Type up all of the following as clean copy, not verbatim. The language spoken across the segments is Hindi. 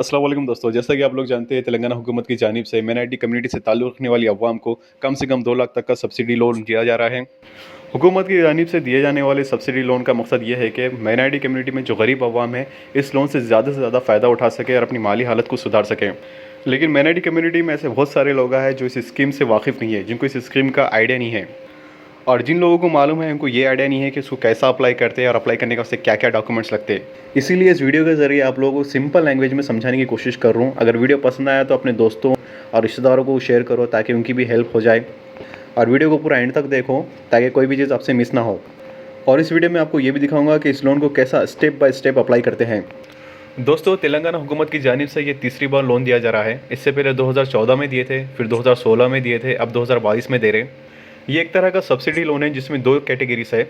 अस्सलाम वालेकुम दोस्तों, जैसा कि आप लोग जानते हैं तेलंगाना हुकूमत की जानिब से माइनॉरिटी कम्युनिटी से ताल्लुक़ रखने वाली अवाम को कम से कम 2 लाख तक का सब्सिडी लोन दिया जा रहा है। हुकूमत की जानिब से दिए जाने वाले सब्सिडी लोन का मकसद ये है कि माइनॉरिटी कम्युनिटी में जो गरीब अवाम है इस लोन से ज़्यादा फ़ायदा उठा सके और अपनी माली हालत को सुधार सकें। लेकिन माइनॉरिटी कम्युनिटी में ऐसे बहुत सारे लोग हैं जो इस स्कीम से वाकिफ़ नहीं है, जिनको इस स्कीम का आइडिया नहीं है। और जिन लोगों को मालूम है उनको ये आइडिया नहीं है कि उसको कैसा अप्लाई करते हैं और अप्लाई करने का उससे क्या क्या डॉक्यूमेंट्स लगते हैं। इसीलिए इस वीडियो के ज़रिए आप लोगों को सिंपल लैंग्वेज में समझाने की कोशिश कर रहा हूँ। अगर वीडियो पसंद आया तो अपने दोस्तों और रिश्तेदारों को शेयर करो ताकि उनकी भी हेल्प हो जाए। और वीडियो को पूरा एंड तक देखो ताकि कोई भी चीज़ आपसे मिस ना हो। और इस वीडियो में आपको ये भी दिखाऊंगा कि इस लोन को कैसा स्टेप बाय स्टेप अप्लाई करते हैं। दोस्तों, तेलंगाना हुकूमत की जानिब से ये तीसरी बार लोन दिया जा रहा है। इससे पहले 2014 में दिए थे, फिर 2016 में दिए थे, अब 2022 में दे रहे। ये एक तरह का सब्सिडी लोन है जिसमें 2 कैटेगरीज है।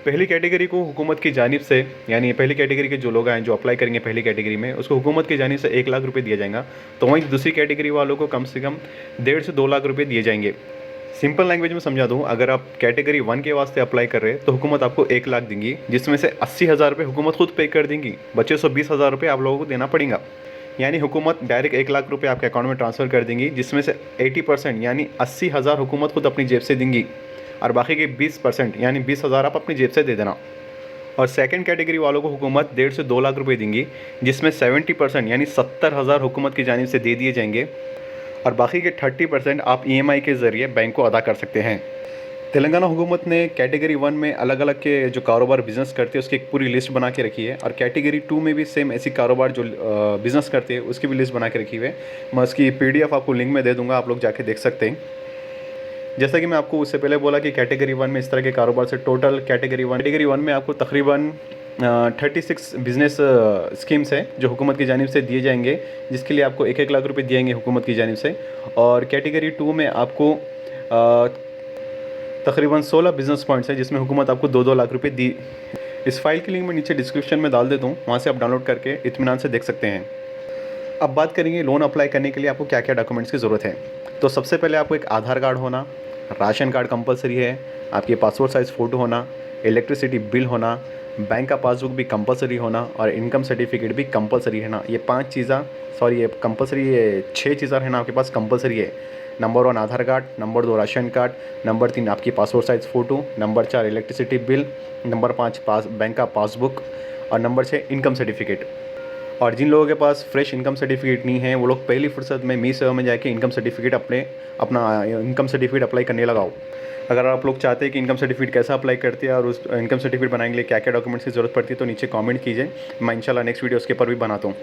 पहली कैटेगरी को हुकूमत की जानिब से, यानी पहली कैटेगरी के जो लोग हैं जो अप्लाई करेंगे पहली कैटेगरी में, उसको हुकूमत की जानिब से 1 लाख रुपए दिया जाएगा। तो वहीं दूसरी कैटेगरी वालों को कम से कम 1.5 से 2 लाख रुपए दिए जाएंगे। सिंपल लैंग्वेज में समझा दूँ, अगर आप कैटेगरी 1 के वास्ते अप्लाई कर रहे हैं तो हुकूमत आपको 1 लाख देंगी, जिसमें से 80,000 रुपये हुकूमत खुद पे कर देंगी। बचे 120,000 रुपये आप लोगों को देना पड़ेगा। यानी हुकूमत डायरेक्ट 1 लाख रुपये आपके अकाउंट में ट्रांसफ़र कर देंगी, जिसमें से 80% यानी 80,000 हुकूमत खुद अपनी जेब से देंगी और बाकी के 20% यानी 20,000 आप अपनी जेब से दे देना। और सेकंड कैटेगरी वालों को हुकूमत 1.5 से 2 लाख रुपए देंगी, जिसमें 70% यानी 70,000 हुकूमत की जानिब से दे दिए जाएंगे और बाकी के 30% आप EMI के ज़रिए बैंक को अदा कर सकते हैं। तेलंगाना हुकूमत ने कैटेगरी 1 में अलग अलग के जो कारोबार बिज़नेस करते हैं उसकी एक पूरी लिस्ट बना के रखी है, और कैटेगरी 2 में भी सेम ऐसी कारोबार जो बिज़नेस करते हैं उसकी भी लिस्ट बना के रखी हुई है। मैं उसकी PDF आपको लिंक में दे दूँगा, आप लोग जाके देख सकते हैं। जैसा कि मैं आपको उससे पहले बोला कि कैटेगरी 1 में इस तरह के कारोबार से टोटल कैटेगरी 1 में आपको तकरीबन 36 बिज़नेस स्कीम्स हैं जो हुकूमत की जानिब से दिए जाएंगे, जिसके लिए आपको 1-1 लाख रुपए दिएंगे हुकूमत की जानिब से। और कैटेगरी 2 में आपको तकरीबन 16 बिज़नेस पॉइंट्स हैं जिसमें हुकूमत आपको 2-2 लाख रुपए दी। इस फाइल की लिंक मैं नीचे डिस्क्रिप्शन में डाल देता हूँ, वहाँ से आप डाउनलोड करके इत्मीनान से देख सकते हैं। अब बात करेंगे लोन अप्लाई करने के लिए आपको क्या क्या डॉक्यूमेंट्स की ज़रूरत है। तो सबसे पहले आपको एक आधार कार्ड होना, राशन कार्ड कंपलसरी है, आपके पासपोर्ट साइज़ फ़ोटो होना, इलेक्ट्रिसिटी बिल होना, बैंक का पासबुक भी कंपलसरी होना और इनकम सर्टिफिकेट भी कंपलसरी है ना। ये 5 चीज़ें, सॉरी ये कंपलसरी, ये 6 चीज़ें है ना आपके पास कंपलसरी है। Number 1 Aadhaar card, number 2 ration card, number 3 आपकी passport size photo, number 4 electricity bill, number 5 bank का पासबुक और नंबर 6 इनकम सर्टिफिकेट। और जिन लोगों के पास फ्रेश इनकम सर्टिफिकेट नहीं है वो लोग पहली फुर्सत में मी सेवा में जाके इनकम सर्टिफिकेट अपना इनकम सर्टिफिकेट अप्लाई करने लगाओ। अगर आप लोग चाहते हैं कि इनकम सर्टिफिकेट कैसा अप्लाई करते हैं और उस इनकम सर्टिफिकेट बनाने के लिए क्या क्या डॉक्यूमेंट्स की ज़रूरत पड़ती है तो नीचे कमेंट कीजिए, मैं इंशाल्लाह नेक्स्ट वीडियो उसके ऊपर भी बनाता हूँ।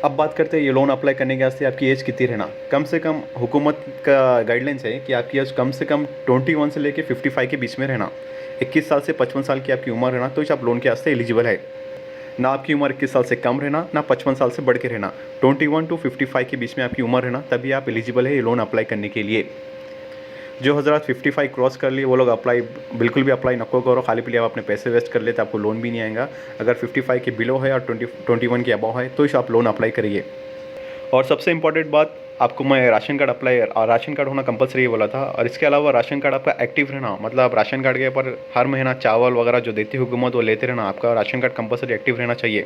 अब बात करते हैं ये लोन अप्लाई करने के वास्ते आपकी एज कितनी रहना। कम से कम हुकूमत का गाइडलाइंस है कि आपकी एज कम से कम 21 से लेकर 55 के बीच में रहना। 21 साल से 55 साल की आपकी उम्र रहना तो आप लोन के वास्ते एलिजिबल है। ना आपकी उम्र 21 साल से कम रहना, ना 55 साल से बढ़ के रहना। 21 टू 55 के बीच में आपकी उम्र रहना, तभी आप एलिजिबल है ये लोन अप्लाई करने के लिए। जो हज़रात 55 क्रॉस कर लिए वो लोग अप्लाई बिल्कुल भी अप्लाई नको करो, खाली पीली आप अपने पैसे वेस्ट कर लेते, आपको लोन भी नहीं आएगा। अगर 55 के बिलो है और 21 के अबव है तो इस आप लोन अप्लाई करिए। और सबसे इम्पॉर्टेंट बात, आपको मैं राशन कार्ड अप्लाई और राशन कार्ड होना कंपलसरी बोला था, और इसके अलावा राशन कार्ड आपका एक्टिव रहना, मतलब आप राशन कार्ड के ऊपर हर महीना चावल वगैरह जो देती हुकूमत वो लेते रहना। आपका राशन कार्ड कंपलसरी एक्टिव रहना चाहिए।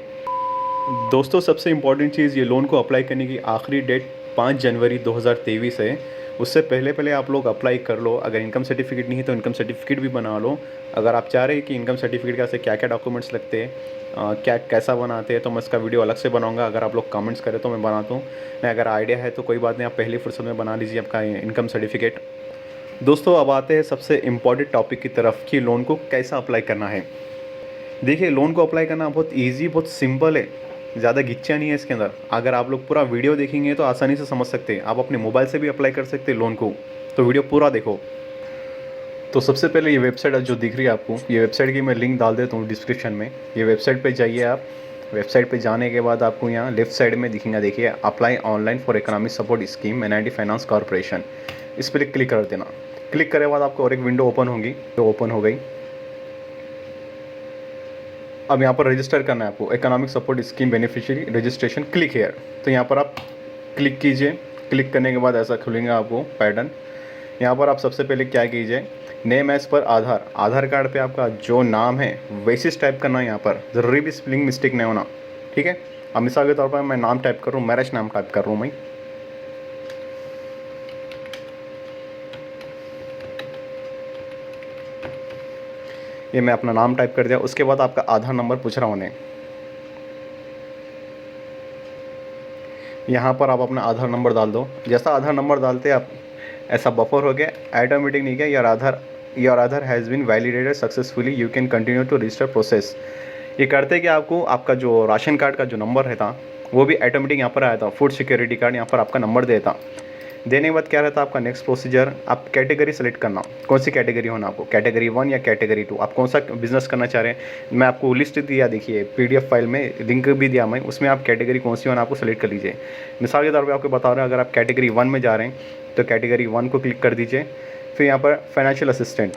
दोस्तों, सबसे इम्पॉर्टेंट चीज़, ये लोन को अप्लाई करने की आखिरी डेट 5 जनवरी 2023 है। उससे पहले आप लोग अप्लाई कर लो। अगर इनकम सर्टिफिकेट नहीं है तो इनकम सर्टिफिकेट भी बना लो। अगर आप चाह रहे हैं कि इनकम सर्टिफिकेट का से क्या क्या डॉक्यूमेंट्स लगते हैं, क्या कैसा बनाते हैं, तो मैं इसका वीडियो अलग से बनाऊंगा। अगर आप लोग कमेंट्स करें तो मैं बनाता हूँ। मैं अगर आइडिया है तो कोई बात नहीं, आप पहली फुर्सत में बना लीजिए आपका इनकम सर्टिफिकेट। दोस्तों, अब आते हैं सबसे इम्पॉर्टेंट टॉपिक की तरफ कि लोन को कैसा अप्लाई करना है। देखिए, लोन को अप्लाई करना बहुत ईजी, बहुत सिंपल है, ज़्यादा गिच्चा नहीं है इसके अंदर। अगर आप लोग पूरा वीडियो देखेंगे तो आसानी से समझ सकते हैं। आप अपने मोबाइल से भी अप्लाई कर सकते हैं लोन को, तो वीडियो पूरा देखो। तो सबसे पहले ये वेबसाइट जो दिख रही है आपको, ये वेबसाइट की मैं लिंक डाल देता हूँ डिस्क्रिप्शन में। ये वेबसाइट पे जाइए आप। वेबसाइट पे जाने के बाद आपको यहाँ लेफ्ट साइड में दिखेगा, देखिए apply online for economic support scheme minority finance corporation. इस पर क्लिक कर देना। क्लिक करे बाद आपको और एक विंडो ओपन होगी, तो ओपन हो गई। अब यहाँ पर रजिस्टर करना है आपको, economic support scheme beneficiary registration, click here. तो यहाँ पर आप क्लिक कीजिए। क्लिक करने के बाद ऐसा खुलेगा आपको पैटर्न। यहाँ पर आप सबसे पहले क्या कीजिए, नेम एज़ पर आधार कार्ड पे आपका जो नाम है वैसे टाइप करना है। यहाँ पर ज़रूरी भी स्पेलिंग मिस्टेक नहीं होना, ठीक है। अब मिसाल के तौर पर मैं नाम टाइप कर रहा हूँ, मैरेज नाम टाइप कर रहा हूँ मैं। ये मैं अपना नाम टाइप कर दिया। उसके बाद आपका आधार नंबर पूछ रहा हूँ उन्हें। यहाँ पर आप अपना आधार नंबर डाल दो। जैसा आधार नंबर डालते आप ऐसा बफर हो गया, ऑटोमेटिक नहीं गया, your Aadhaar has been validated successfully, you can continue to register process. ये करते कि आपको आपका जो राशन कार्ड का जो नंबर रहता वो भी ऑटोमेटिक यहाँ पर आया था, फूड सिक्योरिटी कार्ड यहाँ पर आपका नंबर देता। देने के बाद क्या रहता है आपका नेक्स्ट प्रोसीजर, आप कैटेगरी सेलेक्ट करना, कौन सी कैटेगरी होना आपको, कैटेगरी 1 या कैटेगरी 2, आप कौन सा बिजनेस करना चाह रहे हैं। मैं आपको लिस्ट दिया, देखिए PDF फाइल में लिंक भी दिया मैं, उसमें आप कैटेगरी कौन सी होना आपको सेलेक्ट कर लीजिए। मिसाल के तौर पर आपको बता रहे हैं, अगर आप कैटेगरी 1 में जा रहे हैं तो कैटेगरी 1 को क्लिक कर दीजिए। फिर यहाँ पर फाइनेंशियल असिस्टेंट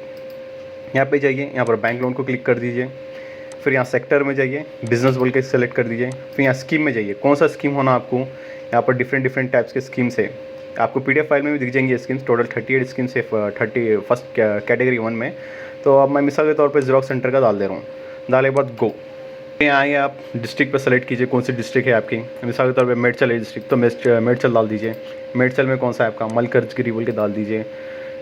यहाँ पे जाइए, यहाँ पर बैंक लोन को क्लिक कर दीजिए। फिर यहाँ सेक्टर में जाइए, बिजनेस बोल के सेलेक्ट कर दीजिए। फिर यहाँ स्कीम में जाइए, कौन सा स्कीम होना आपको, यहाँ पर डिफरेंट टाइप्स के स्कीम्स है, आपको PDF फाइल में भी दिख जाएंगे स्कीम्स। टोटल 38 स्कीम्स है 31 कैटेगरी 1 में। तो अब मैं मिसाल के तौर पे ज़ेरॉक्स सेंटर का डाल दे रहा हूँ। डाले के बाद गो। यहाँ आइए, आप डिस्ट्रिक्ट पर सेलेक्ट कीजिए कौन सी डिस्ट्रिक्ट है आपकी। मिसाल के तौर पे मेडचल है डिस्ट्रिक्ट, तो मेडचल डाल दीजिए। मेडचल में कौन सा है आपका, मलकजगिरी बोल के डाल दीजिए।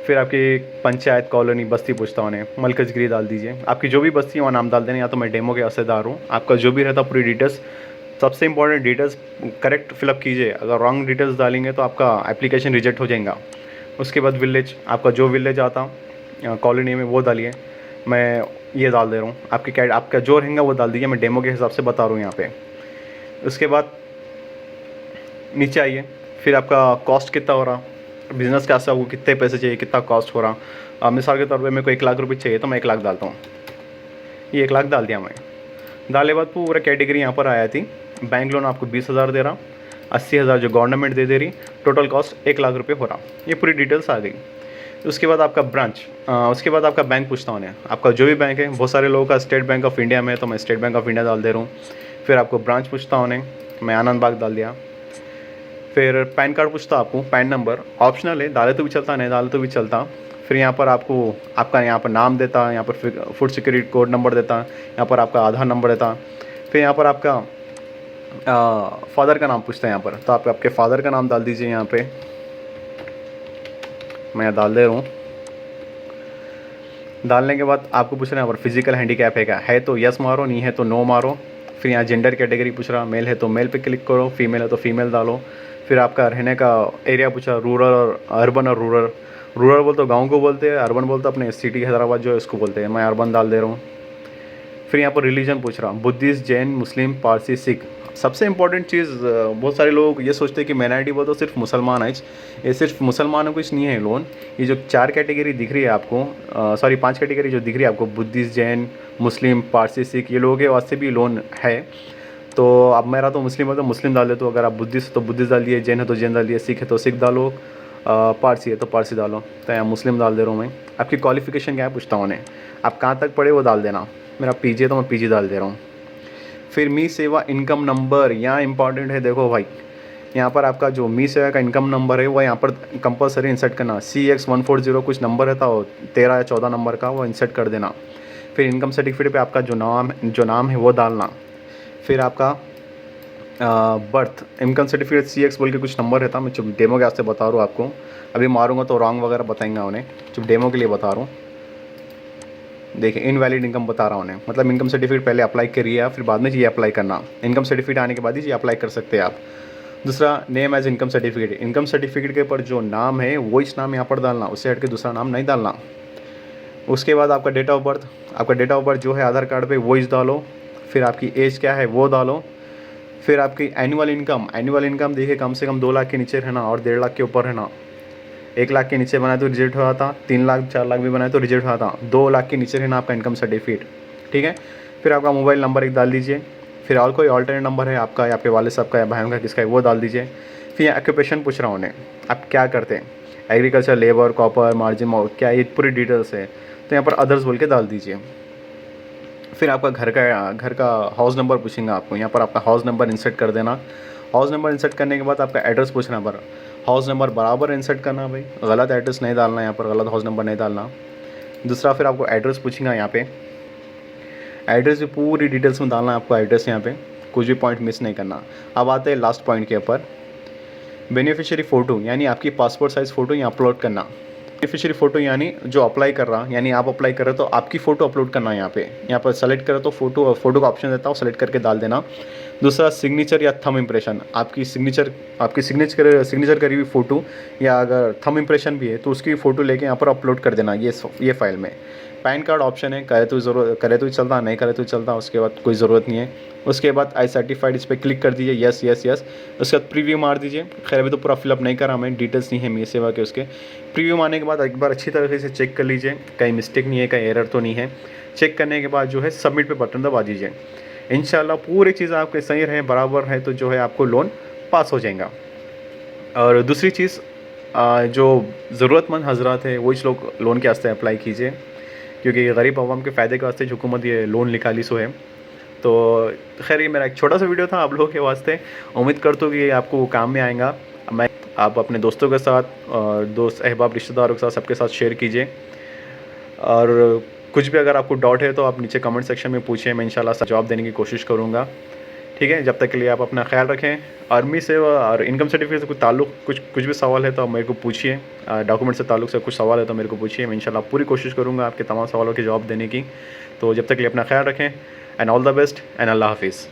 फिर आपकी पंचायत कॉलोनी बस्ती पूछता उन्हें, मलकजगिरी डाल दीजिए। आपकी जो भी बस्ती है वहाँ नाम डाल देना, या तो मैं डेमो के असरदार हूँ। आपका जो भी रहता पूरी डिटेल्स, सबसे इंपॉर्टेंट डिटेल्स करेक्ट फिलअप कीजिए। अगर रॉन्ग डिटेल्स डालेंगे तो आपका एप्लीकेशन रिजेक्ट हो जाएगा। उसके बाद विलेज, आपका जो विलेज आता कॉलोनी में वो डालिए। मैं ये डाल दे रहा हूँ। आपका जो रहेगा वो डाल दीजिए, मैं डेमो के हिसाब से बता रहा हूँ यहाँ पे। उसके बाद नीचे आइए, फिर आपका कॉस्ट कितना हो रहा, बिज़नेस कैसा, आपको कितने पैसे चाहिए, कितना कॉस्ट हो रहा। मिसाल के तौर पे मेरे को 1 लाख रुपये चाहिए तो मैं 1 लाख डालता हूँ। ये 1 लाख डाल दिया मैं। डालने के बाद पूरा कैटेगरी यहाँ पर आया थी। बैंक लोन आपको 20,000 दे रहा, 80,000 जो गवर्नमेंट दे रही, टोटल कॉस्ट 1 लाख रुपये हो रहा। ये पूरी डिटेल्स आ गई। उसके बाद आपका ब्रांच, उसके बाद आपका बैंक पूछता हूँ उन्हें, आपका जो भी बैंक है। बहुत सारे लोगों का स्टेट बैंक ऑफ इंडिया में है तो मैं स्टेट बैंक ऑफ इंडिया डाल दे रहा हूँ। फिर आपको ब्रांच पूछता हूँ उन्हें, मैं आनंद बाग डाल दिया। फिर पैन कार्ड पूछता आपको, पैन नंबर ऑप्शनल है, डाले तो भी चलता, नहीं डाले तो भी चलता। फिर यहाँ पर आपका यहाँ पर नाम देता, यहाँ पर फूड सिक्योरिटी कोड नंबर देता, यहाँ पर आपका आधार नंबर देता। फिर यहाँ पर आपका फादर का नाम पूछता है यहाँ पर, तो आप आपके फादर का नाम डाल दीजिए। यहाँ पे मैं यहाँ डाल दे रहा हूँ। डालने के बाद आपको पूछ रहे हैं यहाँ पर फिजिकल हैंडीकैप है क्या, है तो यस मारो, नहीं है तो नो मारो। फिर यहाँ जेंडर कैटेगरी पूछ रहा, मेल है तो मेल पे क्लिक करो, फीमेल है तो फीमेल डालो। फिर आपका रहने का एरिया पूछा, रूरल और अर्बन और रूरल। रूरल बोलते तो गाँव को बोलते हैं, अर्बन बोलते अपने सिटी हैदराबाद जो है उसको बोलते हैं। मैं अर्बन डाल दे रहा हूँ। फिर यहाँ पर रिलीजन पूछ रहा, बुद्धिस्ट, जैन, मुस्लिम, पारसी, सिख। सबसे इंपॉर्टेंट चीज़, बहुत सारे लोग ये सोचते हैं कि माइनॉरिटी बोल तो सिर्फ मुसलमान है। ये सिर्फ मुसलमानों को नहीं है लोन। ये जो 4 कैटेगरी दिख रही है आपको, 5 कैटेगरी जो दिख रही है आपको, बुद्धिस्ट, जैन, मुस्लिम, पारसी, सिख, ये लोगों के वास्ते भी लोन है। तो अब मेरा तो मुस्लिम है तो मुस्लिम डाल देता हूँ। अगर आप बुद्धिस्ट है तो बुद्धिस्ट डालिए, जैन है तो जैन डालिए, सिख है तो सिख डालो, पारसी है तो पारसी डालो। तो यहाँ मुस्लिम डाल दे रहा हूँ मैं। आपकी क्वालिफिकेशन क्या है पूछता हूँ उन्हें, आप कहाँ तक पढ़े वो डाल देना। मेरा PG है तो मैं PG डाल दे रहा हूँ। फिर मी सेवा इनकम नंबर यहाँ इंपॉर्टेंट है, देखो भाई, यहाँ पर आपका जो मी सेवा का इनकम नंबर है वो यहाँ पर कंपलसरी इंसर्ट करना। CX140 कुछ नंबर है तो 13 या 14 नंबर का वो इंसर्ट कर देना। फिर इनकम सर्टिफिकेट पे आपका जो नाम है वो डालना। फिर आपका बर्थ, इनकम सर्टिफिकेट CX बोल के कुछ नंबर रहता, मैं चुप डेमो के वास्ते बता रहा हूँ आपको। अभी मारूंगा तो रॉन्ग वगैरह बताएंगे उन्हें, चुप डेमो के लिए बता रहा हूँ। देखिए इनवैलिड इनकम बता रहा हूँ उन्हें, मतलब इनकम सर्टिफिकेट पहले अप्लाई करिए आप, फिर बाद में ये अप्लाई करना। इनकम सर्टिफिकेट आने के बाद ही ये अप्लाई कर सकते हैं आप। दूसरा, name age income certificate, income certificate के ऊपर जो नाम है वो इस नाम यहाँ पर डालना, उससे हट के दूसरा नाम नहीं डालना। उसके बाद आपका डेट ऑफ बर्थ, आपका डेट ऑफ बर्थ जो है आधार कार्ड पे वो इस डालो। फिर आपकी एज क्या है वो डालो। फिर आपकी एनुअल इनकम देखिए कम से कम 2 लाख के नीचे रहना और 1.5 लाख के ऊपर रहना। 1 लाख के नीचे बनाए तो रिजेक्ट हुआ था, 3 लाख 4 लाख भी बनाए तो रिजेक्ट हुआ था। 2 लाख के नीचे रहना आपका इनकम सर्टिफिकेट, ठीक है। फिर आपका मोबाइल नंबर एक डाल दीजिए। फिर और कोई ऑल्टरनेट नंबर है आपका या आपके वाले साहब का या भाइयों का किसका है वो डाल दीजिए। फिर ऑक्यूपेशन पूछ रहा हूँ उन्हें, आप क्या करते हैं, एग्रीकल्चर, लेबर, कॉपर, मार्जिन, क्या, ये पूरी डिटेल्स है। तो यहाँ पर अदर्स बोल के डाल दीजिए। फिर आपका घर का हाउस नंबर पूछेंगे आपको, यहाँ पर आपका हाउस नंबर इंसर्ट कर देना। हाउस नंबर इंसर्ट करने के बाद आपका एड्रेस पूछना, पर हाउस नंबर बराबर इंसर्ट करना भाई, गलत एड्रेस नहीं डालना, यहाँ पर गलत हाउस नंबर नहीं डालना। दूसरा, फिर आपको एड्रेस पूछेंगे यहाँ पे, एड्रेस भी पूरी डिटेल्स में डालना है आपको एड्रेस यहाँ पे। कुछ भी पॉइंट मिस नहीं करना। अब आते हैं लास्ट पॉइंट के ऊपर, बेनिफिशियरी फ़ोटो यानी आपकी पासपोर्ट साइज़ फ़ोटो यहाँ अपलोड करना। बेनिफिशियरी फ़ोटो यानी जो अप्लाई कर रहा, यानी आप अप्लाई कर रहे हो तो आपकी फ़ोटो अपलोड करना है। यहाँ पर सेलेक्ट करो तो फ़ोटो का ऑप्शन देता हूँ, सेलेक्ट करके डाल देना। दूसरा सिग्नेचर या थंब इम्प्रेशन, आपकी सिग्नेचर करी हुई फ़ोटो या अगर थंब इम्प्रेशन भी है तो उसकी फ़ोटो लेके यहाँ पर अपलोड कर देना ये फाइल में। पैन कार्ड ऑप्शन है, करे तो ही चलता, नहीं करे तो ही चलता, उसके बाद कोई ज़रूरत नहीं है। उसके बाद आई सर्टिफाइड इस पर क्लिक कर दीजिए, यस यस यस। उसके बाद प्रीव्यू मार दीजिए। खैर अभी तो पूरा फिलअप नहीं करा मैं, डिटेल्स नहीं है मी सेवा के उसके। प्रीव्यू मारने के बाद एक बार अच्छी तरीके से चेक कर लीजिए, कहीं मिस्टेक नहीं है, कहीं एरर तो नहीं है। चेक करने के बाद जो है सबमिट पे बटन दबा दीजिए। इंशाल्लाह पूरी चीज़ आपके सही रहे, बराबर है, तो जो है आपको लोन पास हो जाएगा। और दूसरी चीज़, जो ज़रूरतमंद हजरात है वो लोग लोन के वास्ते अप्लाई कीजिए, क्योंकि गरीब आवाम के फ़ायदे के वास्ते हुकूमत ये लोन निकाली सो है। तो खैर ये मेरा एक छोटा सा वीडियो था आप लोगों के वास्ते, उम्मीद करता हूँ कि ये आपको काम में आएगा। आप अपने दोस्तों के साथ, दोस्त अहबाब रिश्तेदारों के साथ, सबके साथ शेयर कीजिए। और कुछ भी अगर आपको डाउट है तो आप नीचे कमेंट सेक्शन में पूछिए, मैं इंशाल्लाह जवाब देने की कोशिश करूँगा। ठीक है, जब तक के लिए आप अपना ख्याल रखें। आर्मी से और इनकम सर्टिफिकेट से कुछ भी सवाल है तो आप मेरे को पूछिए, डॉक्यूमेंट से ताल्लुक़ से कुछ सवाल है तो मेरे को पूछिए, मैं इंशाल्लाह पूरी कोशिश करूँगा आपके तमाम सवालों के जवाब देने की। तो जब तक के लिए अपना ख्याल रखें, and all the best, and अल्लाह हाफिज़।